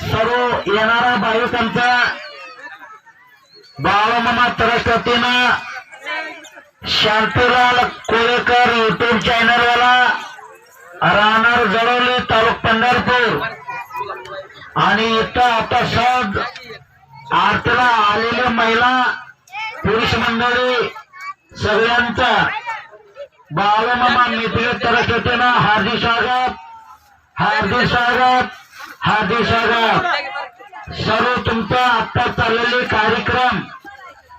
सर्व येणारा भाविकांचा बाळूमामा ट्रस्ट वतीनं शांतीलाल कोळेकर युट्यूब चॅनलवाला राहणार जळवली तालुका पंढरपूर आणि इथं आता सहज आरतीला आलेल्या महिला पुरुष मंडळी सगळ्यांचा बाळूमामा मित्र ट्रस्ट वतीनं हार्दिक स्वागत, हार्दिक स्वागत, हार्दिक स्वागत. सर्व तुमचा आता चाललेले कार्यक्रम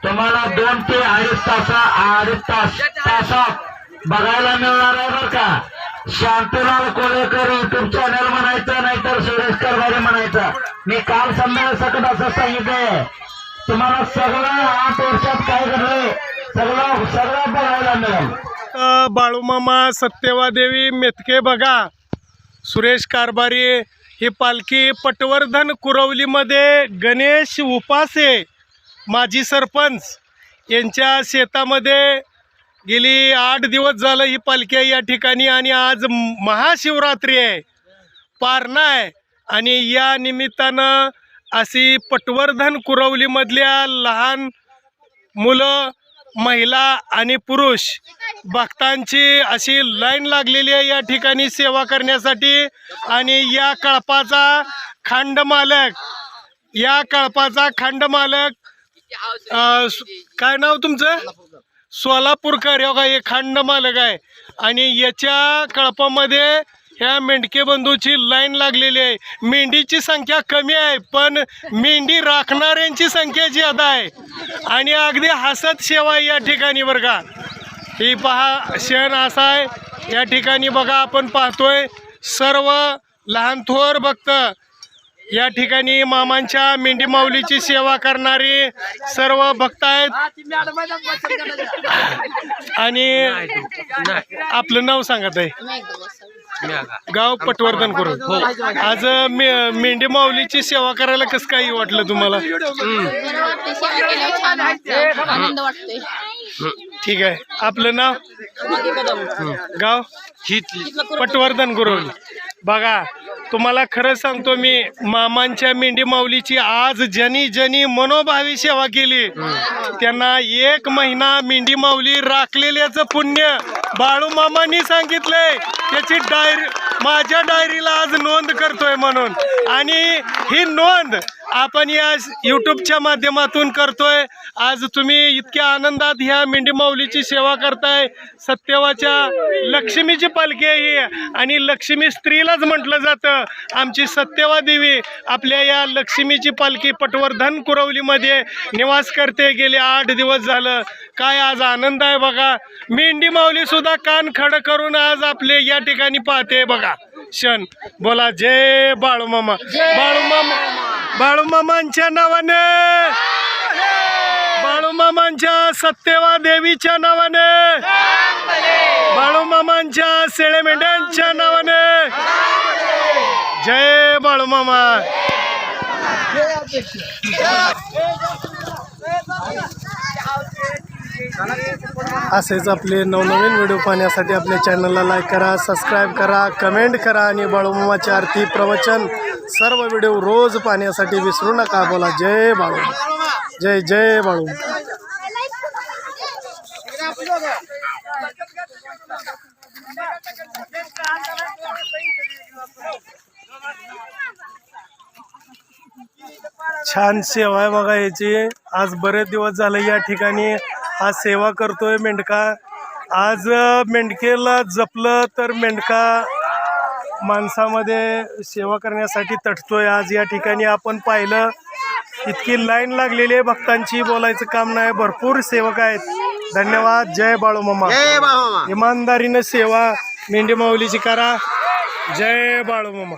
तुम्हाला 2 ते 2.5 तासात बघायला मिळणार आहे बरं का. शांतीलाल कोळेकर युट्यूब चॅनल म्हणायचं, नाहीतर सुरेश कारभारी म्हणायचं. मी काल संध्याकाळी सकट असं सांगितलंय तुम्हाला. सगळं 8 वर्षात काय घडलंय सगळं बघायला मिळेल. बाळूमामा सत्यवादेवी मेतके बघा, सुरेश कारभारी ही पालखी पटवर्धन कुरवलीमध्ये गणेश उपासे माजी सरपंच यांच्या शेतामध्ये गेली 8 दिवस झालं ही पालखी आहे या ठिकाणी. आणि आज महाशिवरात्री आहे, पारणा आहे. आणि या निमित्तानं अशी पटवर्धन कुरवलीमधल्या लहान मुलं, महिला आणि पुरुष भक्तांची अशी लाईन लागलेली आहे या ठिकाणी सेवा करण्यासाठी. आणि या कळपाचा खंडमालक काय नाव तुमचं? सोलापूरकर हे खंडमालक आहे. आणि याच्या कळपामध्ये ह्या मेंढके बंधूची लाईन लागलेली आहे. मेंढीची संख्या कमी आहे पण मेंढी राखणाऱ्यांची संख्या ज्यादा आहे. आणि अगदी हसत सेवा या ठिकाणी बरं का. ही पहा क्षण असा आहे या ठिकाणी बघा. आपण पाहतोय सर्व लहान थोर भक्त या ठिकाणी मामांच्या मेंढी माऊलीची सेवा करणारी सर्व भक्त आहेत. आणि आपलं नाव सांगत आहे, गाव पटवर्धन करून. आज मेंढी माऊलीची सेवा करायला कसं काही वाटलं तुम्हाला? ठीक आहे. आपलं नाव, गाव पटवर्धन करून. बघा तुम्हाला खरं सांगतो मी, मामांच्या मेंढी माऊलीची आज ज्यांनी मनोभावी सेवा केली त्यांना 1 महिना मेंढी माऊली राखलेल्याचं पुण्य बाळूमामांनी सांगितलंय. त्याची माझ्या डायरीला आज नोंद करतोय म्हणून. आणि ही नोंद आपण या यूट्यूबच्या माध्यमातून करतोय. आज तुम्ही इतक्या आनंदात ह्या मेंढी माऊलीची सेवा करताय. सत्यवाच्या लक्ष्मीची पालखी आहे ही. आणि लक्ष्मी स्त्रीलाच म्हटलं जातं. आमची सत्यवा देवी आपल्या या लक्ष्मीची पालखी पटवर्धन कुरवलीमध्ये निवास करते. गेले 8 दिवस झालं. काय आज आनंद आहे बघा. मेंढी माऊली सुद्धा कान खड करून आज आपले या ठिकाणी पाहते बघा क्षण. बोला जय बाळूमामा. बाळूमामांच्या नावाने, बाळूमामांच्या सत्यवा देवीच्या नावाने, बाळूमामांच्या शेळे मेंढ्यांच्या नावाने जय बाळूमामा. असेच आपले नवनवीन व्हिडिओ पाहण्यासाठी आपल्या चॅनलला लाईक करा, सबस्क्राईब करा, कमेंट करा. आणि बाळूमामाची आरती, प्रवचन, सर्व व्हिडिओ रोज पाहण्यासाठी विसरू नका. बोला जय बाळूमामा, जय जय बाळूमामा. छान सेवा आहे बघा याची. आज बरेच दिवस झाले या ठिकाणी हा सेवा करतोय मेंढका. आज मेंढकेला जपलं तर मेंढका माणसामध्ये सेवा करण्यासाठी तटतोय. आज या ठिकाणी आपण पाहिलं इतकी लाईन लागलेली आहे भक्तांची, बोलायचं काम नाही. भरपूर सेवक आहेत. धन्यवाद. जय बाळूमामा. इमानदारीनं सेवा मेंढी माऊलीची करा. जय बाळूमामा.